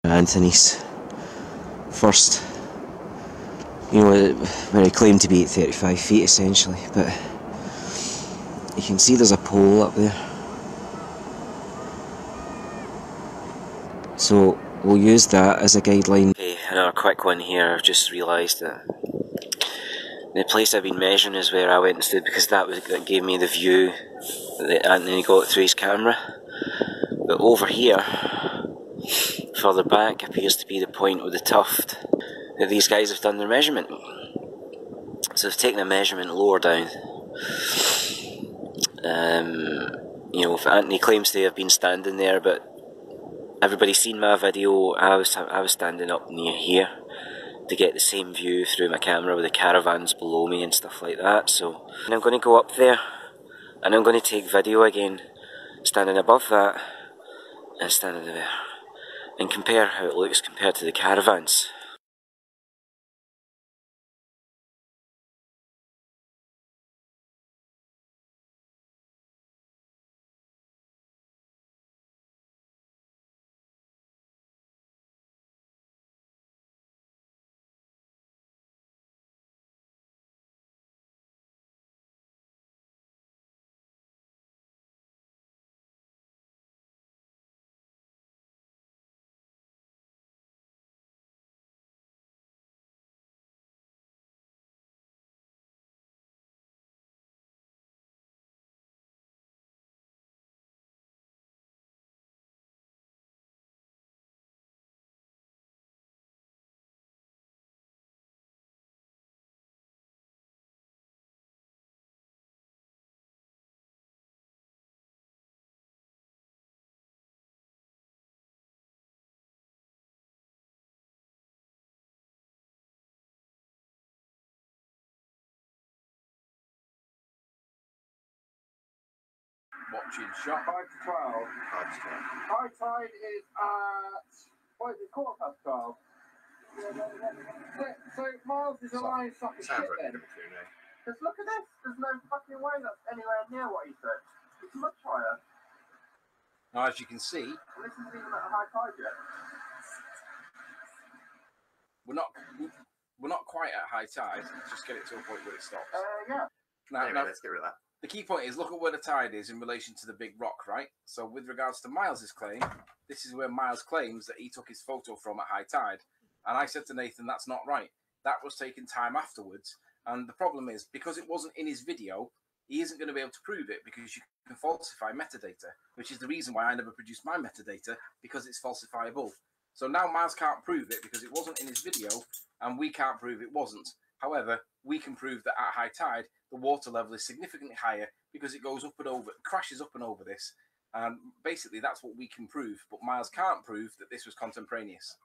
Anthony's first, you know, where he claimed to be at 35 feet essentially, but you can see there's a pole up there. So we'll use that as a guideline. Okay, another quick one here. I've just realised that the place I've been measuring is where I went and stood, because that gave me the view that Anthony got through his camera. But over here, further back, appears to be the point with the tuft that these guys have done their measurement. So they've taken a measurement lower down. You know, Anthony claims to have been standing there, but everybody's seen my video. I was standing up near here to get the same view through my camera with the caravans below me and stuff like that. So I'm going to go up there and I'm going to take video again, standing above that and standing there, and compare how it looks compared to the caravans. Watching shot 5 to 12. 5 to 12. High tide is at, what is it, 12:15. So Miles is a lying sack of shit then. Because look at this, there's no fucking way that's anywhere near what he said. It's much higher. Now, as you can see, And this isn't even at a high tide yet. we're not quite at high tide. Just get it to a point where it stops. Yeah. Now, Anyway, let's get rid of that. The key point is, look at where the tide is in relation to the big rock, right? So with regards to Miles's claim, this is where Miles claims that he took his photo from at high tide. And I said to Nathan, that's not right. That was taken time afterwards. And the problem is, because it wasn't in his video, he isn't going to be able to prove it, because you can falsify metadata, which is the reason why I never produced my metadata, because it's falsifiable. So now Miles can't prove it because it wasn't in his video, and we can't prove it wasn't. However, we can prove that at high tide, the water level is significantly higher because it goes up and over, crashes up and over this. And basically, that's what we can prove. But Miles can't prove that this was contemporaneous.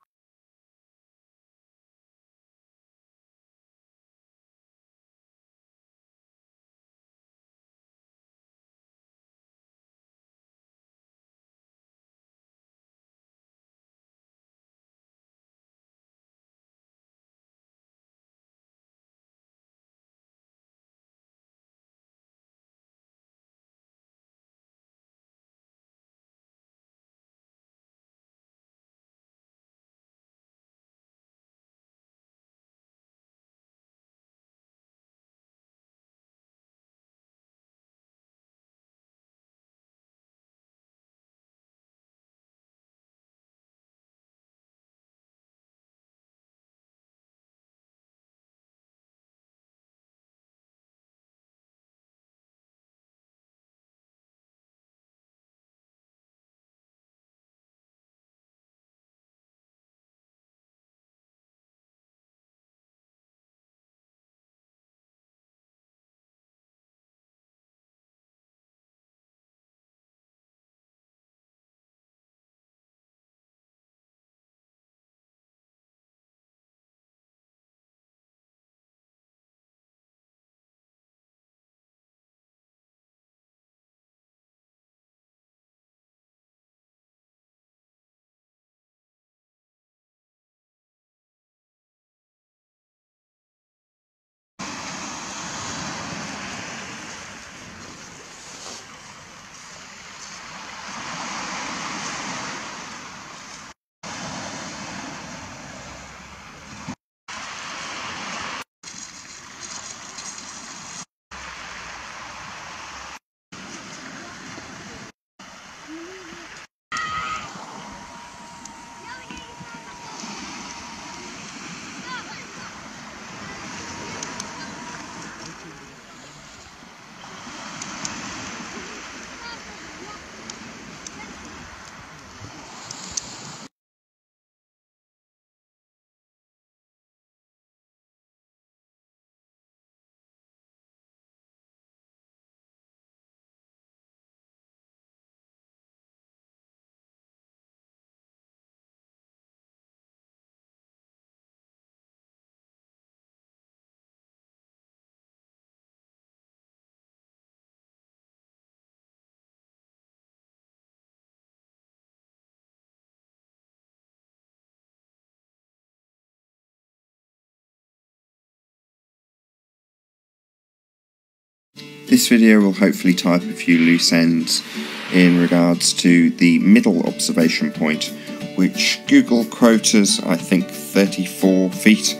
This video will hopefully tie up a few loose ends in regards to the middle observation point, which Google quotas, I think, 34 feet.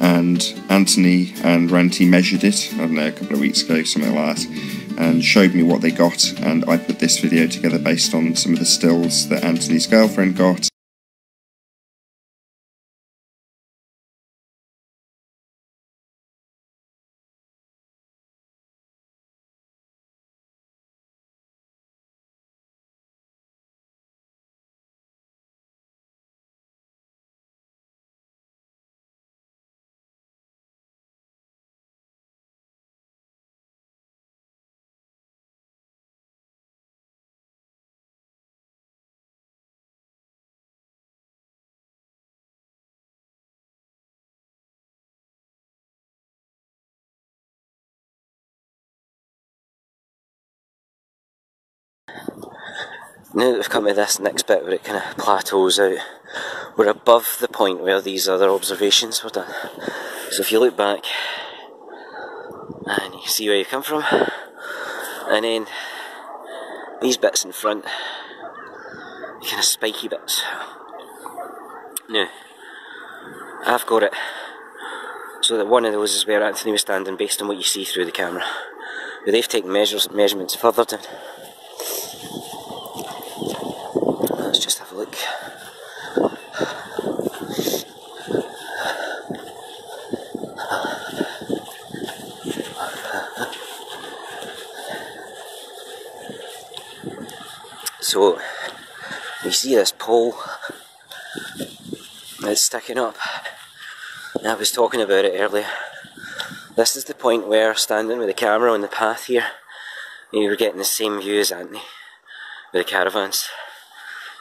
And Anthony and Ranty measured it, I don't know, a couple of weeks ago, something like that, and showed me what they got, and I put this video together based on some of the stills that Anthony's girlfriend got. Now that we've come to this next bit where it kind of plateaus out, we're above the point where these other observations were done. So if you look back, and you see where you come from, and then these bits in front, kind of spiky bits. Now, I've got it so that one of those is where Anthony was standing based on what you see through the camera. But they've taken measurements further down. Let's just have a look. So, you see this pole that's sticking up. I was talking about it earlier. This is the point where, standing with the camera on the path here, you were getting the same view as Anthony with the caravans.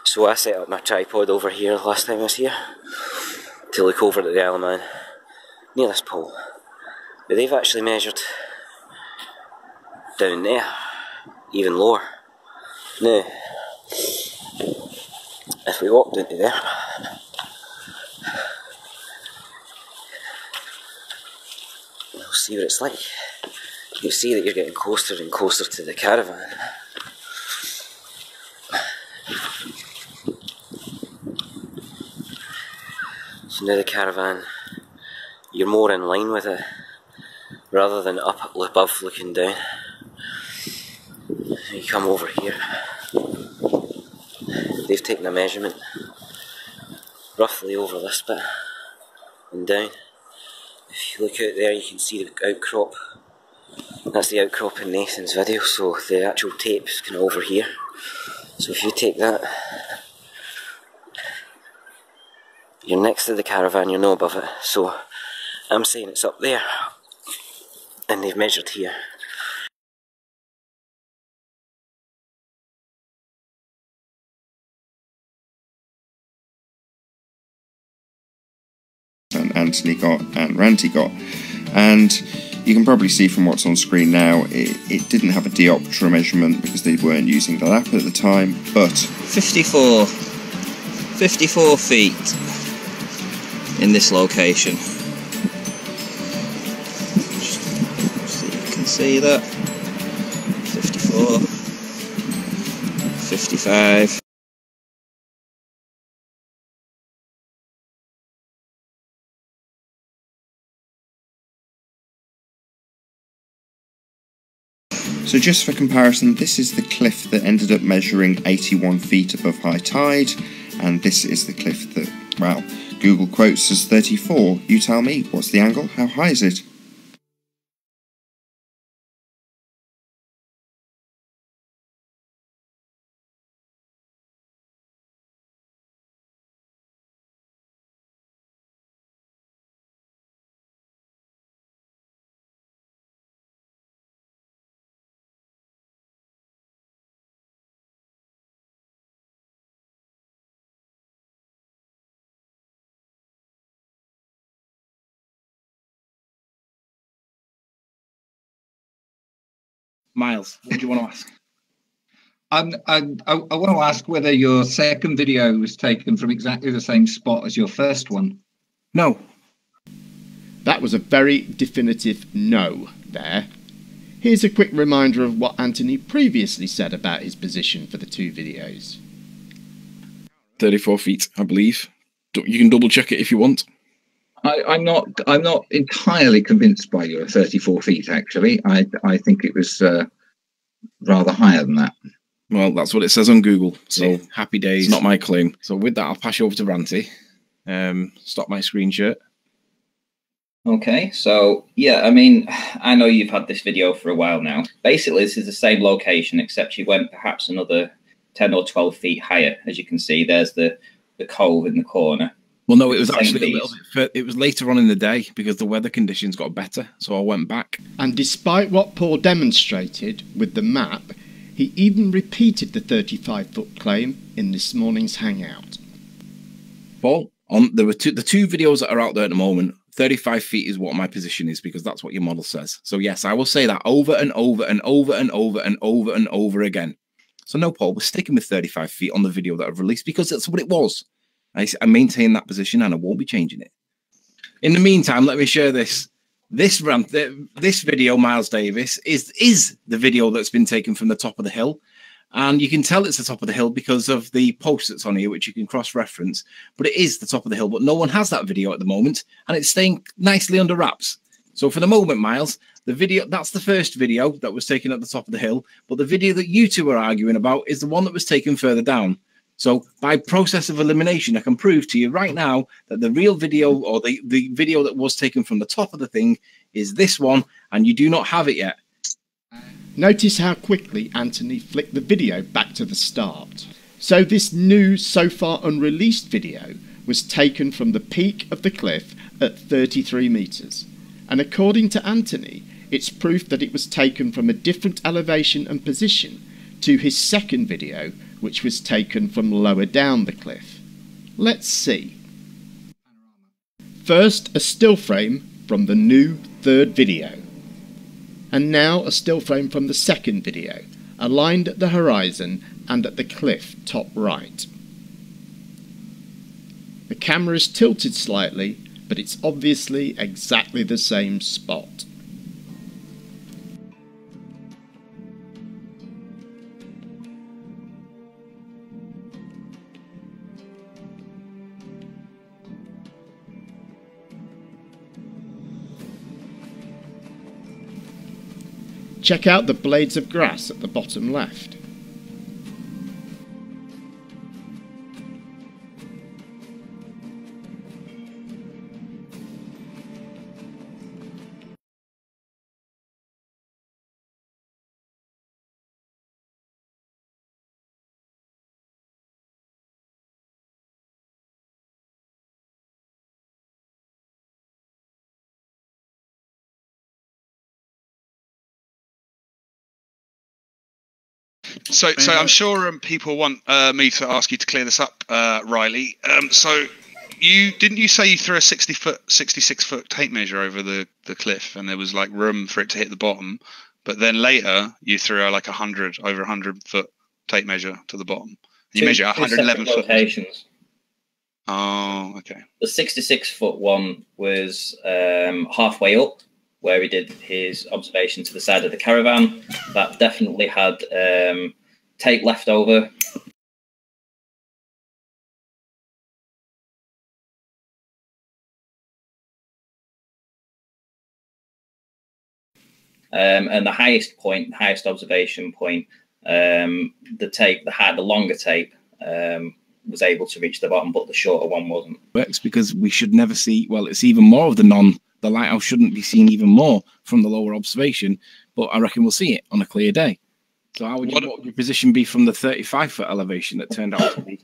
So I set up my tripod over here last time I was here to look over at the Isle of Man near this pole. But they've actually measured down there, even lower. Now, if we walked into there, you'll see what it's like. You'll see that you're getting closer and closer to the caravan. So now the caravan, you're more in line with it, rather than up above looking down. You come over here, they've taken a measurement roughly over this bit and down. If you look out there, you can see the outcrop. That's the outcrop in Nathan's video, so the actual tape's kind of over here. So if you take that, you're next to the caravan, you're not above it. So I'm saying it's up there, and they've measured here. And Anthony got and Ranty got, and you can probably see from what's on screen now, it didn't have a diopter measurement because they weren't using the app at the time, but 54 feet in this location. So you can see that 54, 55. So just for comparison, this is the cliff that ended up measuring 81 feet above high tide, and this is the cliff that, well, Google quotes as 34. You tell me, what's the angle? How high is it? Miles, what do you want to ask? I want to ask whether your second video was taken from exactly the same spot as your first one. No. That was a very definitive no there. Here's a quick reminder of what Anthony previously said about his position for the two videos. 34 feet, I believe. You can double check it if you want. I'm not entirely convinced by your 34 feet. Actually, I think it was rather higher than that. Well, that's what it says on Google. So Yeah. Happy days. It's not my claim. So with that, I'll pass you over to Ranty. Stop my screen share. Okay, so yeah, I mean, I know you've had this video for a while now. Basically, this is the same location, except you went perhaps another 10 or 12 feet higher. As you can see, there's the cove in the corner. Well, no, it was Same actually a little piece. bit further. It was later on in the day because the weather conditions got better. So I went back. And despite what Paul demonstrated with the map, he even repeated the 35-foot claim in this morning's hangout. Paul, there were the two videos that are out there at the moment. 35 feet is what my position is because that's what your model says. So yes, I will say that over and over and over and over and over and over again. So no, Paul, we're sticking with 35 feet on the video that I've released because that's what it was. I maintain that position and I won't be changing it. In the meantime, let me share this. This video, Miles Davis, is the video that's been taken from the top of the hill. And you can tell it's the top of the hill because of the post that's on here, which you can cross-reference. But it is the top of the hill, but no one has that video at the moment. And it's staying nicely under wraps. So for the moment, Miles, the video, that's the first video that was taken at the top of the hill. But the video that you two are arguing about is the one that was taken further down. So by process of elimination, I can prove to you right now that the real video or the video that was taken from the top of the thing is this one, and you do not have it yet. Notice how quickly Anthony flicked the video back to the start. So this new, so far unreleased video was taken from the peak of the cliff at 33 metres. And according to Anthony, it's proof that it was taken from a different elevation and position to his second video, which was taken from lower down the cliff. Let's see. First, a still frame from the new third video. And now a still frame from the second video, aligned at the horizon and at the cliff top right. The camera is tilted slightly, but it's obviously exactly the same spot. Check out the blades of grass at the bottom left. So I'm sure people want me to ask you to clear this up, Riley. So didn't you say you threw a 66-foot tape measure over the cliff, and there was like room for it to hit the bottom, but then later you threw like over 100-foot tape measure to the bottom. You measure 111 foot locations. Oh, okay. The 66-foot one was halfway up, where he did his observation to the side of the caravan. That definitely had tape left over. And the highest point, highest observation point, the longer tape was able to reach the bottom, but the shorter one wasn't. Works because we should never see. Well, it's even more of the lighthouse shouldn't be seen even more from the lower observation, but I reckon we'll see it on a clear day. So what would your position be from the 35-foot elevation that turned out to be?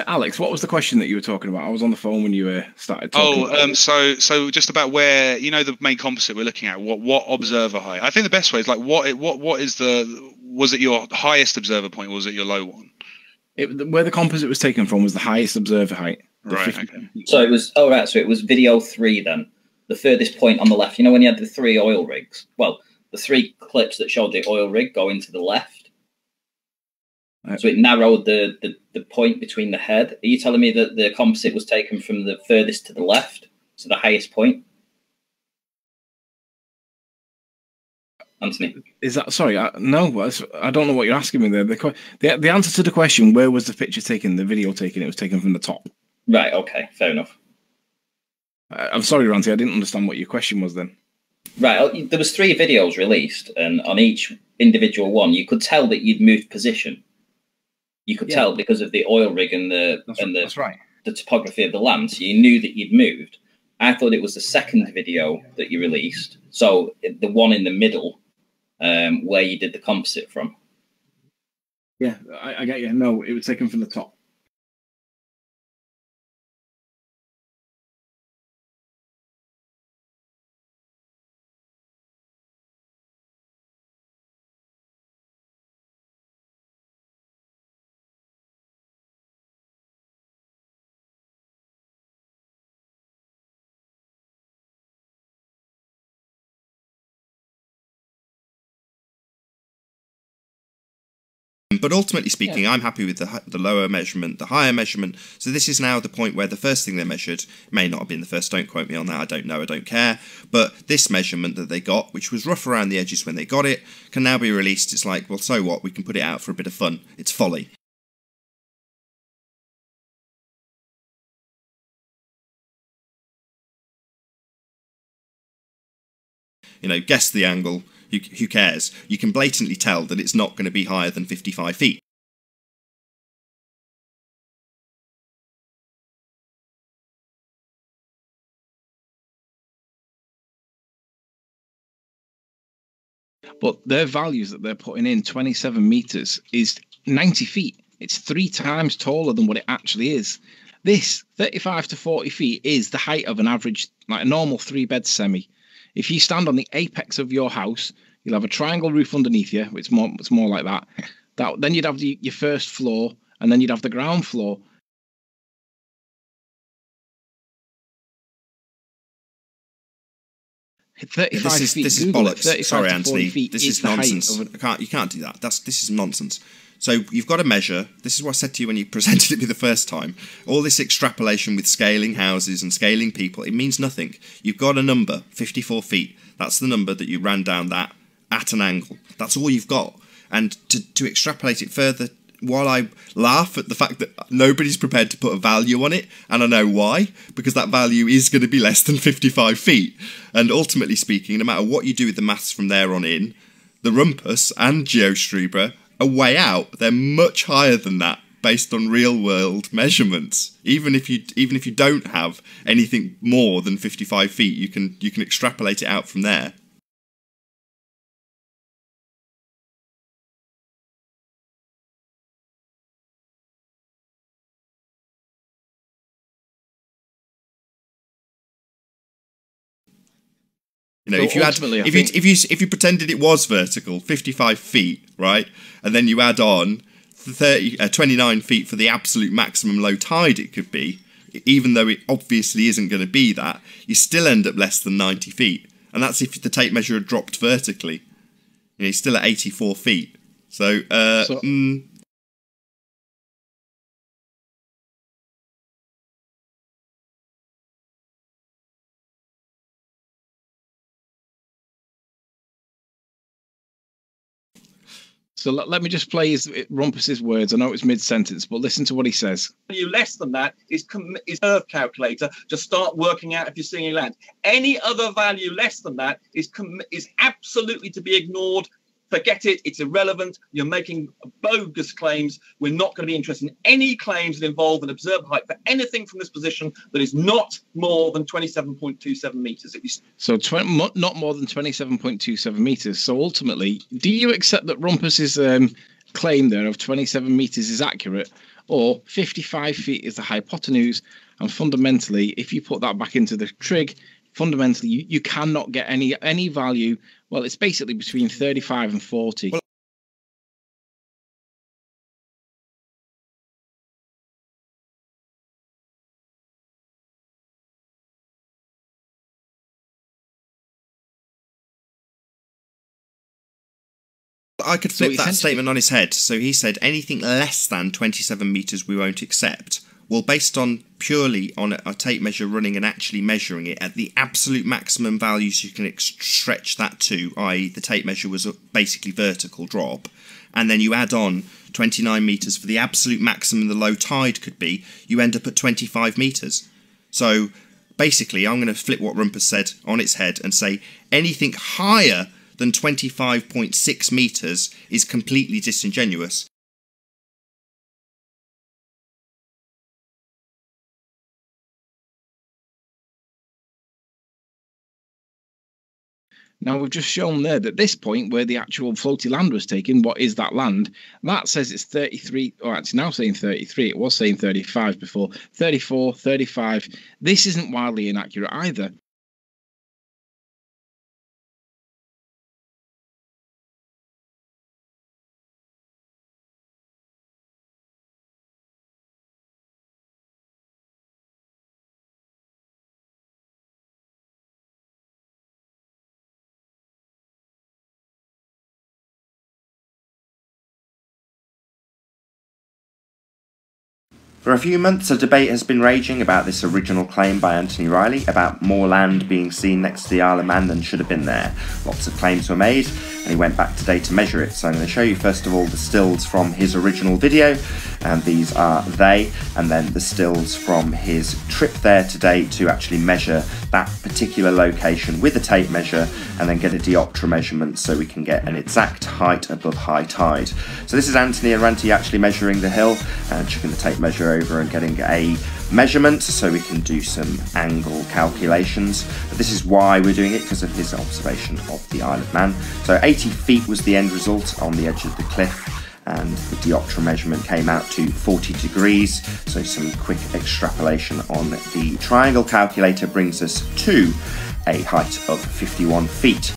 Alex, what was the question that you were talking about? I was on the phone when you started talking. So just about where, you know, the main composite we're looking at, what observer height? I think the best way is like was it your highest observer point, or was it your low one? Where the composite was taken from was the highest observer height. Right. Okay. So it was so it was video 3 then. The furthest point on the left. You know when you had the 3 oil rigs? Well, the 3 clips that showed the oil rig going to the left. So it narrowed the point between the head. Are you telling me that the composite was taken from the furthest to the left, so the highest point? Anthony? Is that, sorry, no, I don't know what you're asking me there. The answer to the question, where was the picture taken, the video taken, it was taken from the top. Right, okay, fair enough. I'm sorry, Ranty, I didn't understand what your question was then. Right, there was 3 videos released, and on each individual one, you could tell that you'd moved position. You could tell because of the oil rig and the topography of the land, so you knew that you'd moved. I thought it was the second video that you released, so the one in the middle, where you did the composite from. Yeah, I get you. No, it was taken from the top. But ultimately speaking, I'm happy with the lower measurement, the higher measurement. So this is now the point where the first thing they measured may not have been the first. Don't quote me on that. I don't know. I don't care. But this measurement that they got, which was rough around the edges when they got it, can now be released. It's like, well, so what? We can put it out for a bit of fun. It's folly. You know, guess the angle. Who cares? You can blatantly tell that it's not going to be higher than 55 feet. But their values that they're putting in, 27 meters, is 90 feet. It's 3 times taller than what it actually is. This 35 to 40 feet is the height of an average, like a normal 3-bed semi. If you stand on the apex of your house, you'll have a triangle roof underneath you. It's more like that. Then you'd have your first floor, and then you'd have the ground floor. This is bollocks. Sorry, Anthony. This is nonsense. You can't do that. This is nonsense. So you've got to measure. This is what I said to you when you presented it me the first time. All this extrapolation with scaling houses and scaling people, it means nothing. You've got a number, 54 feet. That's the number that you ran down that at an angle. That's all you've got. And to extrapolate it further, while I laugh at the fact that nobody's prepared to put a value on it, and I know why, because that value is going to be less than 55 feet. And ultimately speaking, no matter what you do with the maths from there on in, the Rumpus and GeoStreber are way out. They're much higher than that based on real-world measurements. Even if you don't have anything more than 55 feet, you can extrapolate it out from there. You know, so if you pretended it was vertical, 55 feet, right, and then you add on 29 feet for the absolute maximum low tide it could be, even though it obviously isn't going to be that, you still end up less than 90 feet, and that's if the tape measure had dropped vertically. You know, you're still at 84 feet. So. So let me just play Rumpus's words. I know it's mid-sentence, but listen to what he says. Value less than that is curve calculator. Just start working out if you're seeing land. Any other value less than that is absolutely to be ignored Forget it. It's irrelevant. You're making bogus claims. We're not going to be interested in any claims that involve an observed height for anything from this position that is not more than 27.27 meters. So not more than 27.27 meters. So ultimately, do you accept that Rumpus's claim there of 27 meters is accurate, or 55 feet is the hypotenuse? And fundamentally, if you put that back into the trig, fundamentally, you cannot get any value. Well, it's basically between 35 and 40. Well, I could flip that statement on his head. So he said anything less than 27 meters we won't accept. Well, based on purely on a tape measure running and actually measuring it at the absolute maximum values you can stretch that to, i.e. the tape measure was a basically vertical drop, and then you add on 29 meters for the absolute maximum the low tide could be, you end up at 25 meters. So basically I'm going to flip what Rumpus said on its head and say anything higher than 25.6 meters is completely disingenuous. Now, we've just shown there that this point where the actual floaty land was taken, what is that land? That says it's 33, or it's now saying 33. It was saying 35 before. 34, 35. This isn't wildly inaccurate either. For a few months, a debate has been raging about this original claim by Anthony Riley about more land being seen next to the Isle of Man than should have been there. Lots of claims were made, and he went back today to measure it. So I'm going to show you first of all the stills from his original video, and these are they, and then the stills from his trip there today to actually measure that particular location with a tape measure, and then get a diopter measurement so we can get an exact height above high tide. So this is Anthony and Ranty actually measuring the hill and chucking the tape measure over and getting a measurement so we can do some angle calculations. But this is why we're doing it, because of his observation of the Isle of Man. So 80 feet was the end result on the edge of the cliff, and the diopter measurement came out to 40 degrees. So some quick extrapolation on the triangle calculator brings us to a height of 51 feet.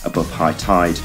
Above high tide.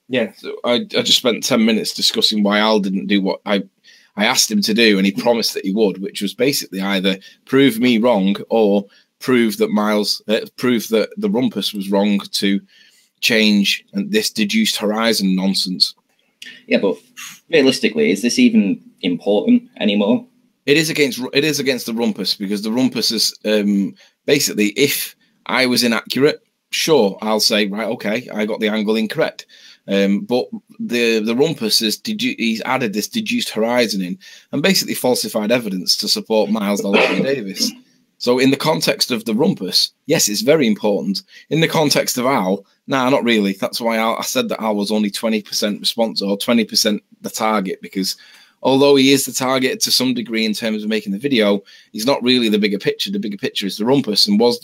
Yeah, so I just spent 10 minutes discussing why Al didn't do what I asked him to do, and he promised that he would, which was basically either prove me wrong or prove that prove that the Rumpus was wrong to change this deduced horizon nonsense. Yeah, but realistically, is this even important anymore? It is against the rumpus, because the rumpus is basically, if I was inaccurate, sure, I'll say, right, okay, I got the angle incorrect. But the rumpus is he's added this deduced horizon in and basically falsified evidence to support Miles Davis. So in the context of the rumpus, yes, it's very important. In the context of Al, nah, not really. That's why I said that Al was only 20% response, or 20% the target, because although he is the target to some degree in terms of making the video, he's not really the bigger picture. The bigger picture is the rumpus. And was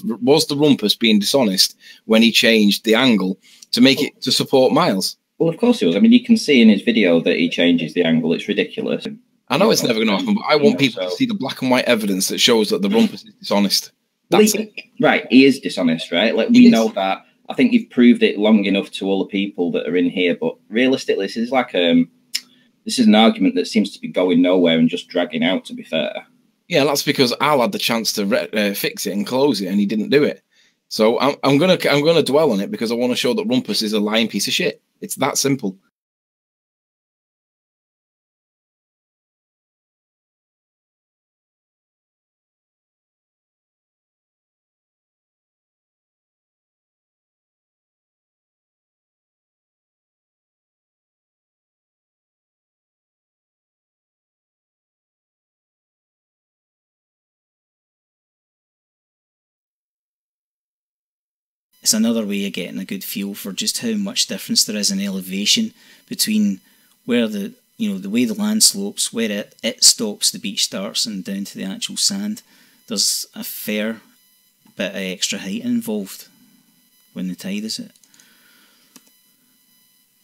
the rumpus being dishonest when he changed the angle to make it to support Miles? Well, of course he was. I mean, you can see in his video that he changes the angle. It's ridiculous. I know it's never going to happen, but I want people to see the black and white evidence that shows that the rumpus is dishonest. That's it. Right, he is dishonest, right? Like, we know that. I think you've proved it long enough to all the people that are in here, but realistically, this is like this is an argument that seems to be going nowhere and just dragging out, to be fair. Yeah, that's because Al had the chance to fix it and close it, and he didn't do it. So I'm gonna dwell on it because I want to show that rumpus is a lying piece of shit. It's that simple. It's another way of getting a good feel for just how much difference there is in elevation between where the way the land slopes, where it stops, the beach starts, and down to the actual sand. There's a fair bit of extra height involved when the tide is it.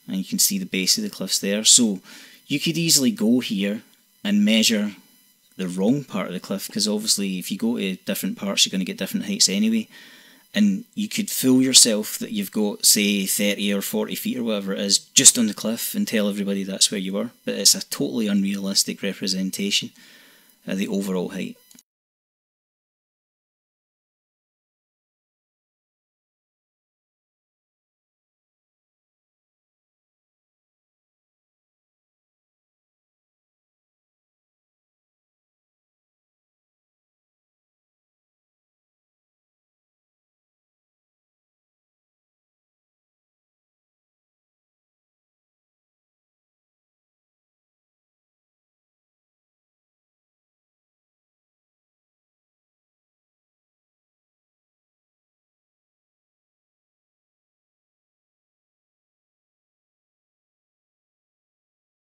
And you can see the base of the cliffs there. So you could easily go here and measure the wrong part of the cliff, because obviously if you go to different parts you're going to get different heights anyway. And you could fool yourself that you've got, say, 30 or 40 feet or whatever it is just on the cliff and tell everybody that's where you were. But it's a totally unrealistic representation of the overall height.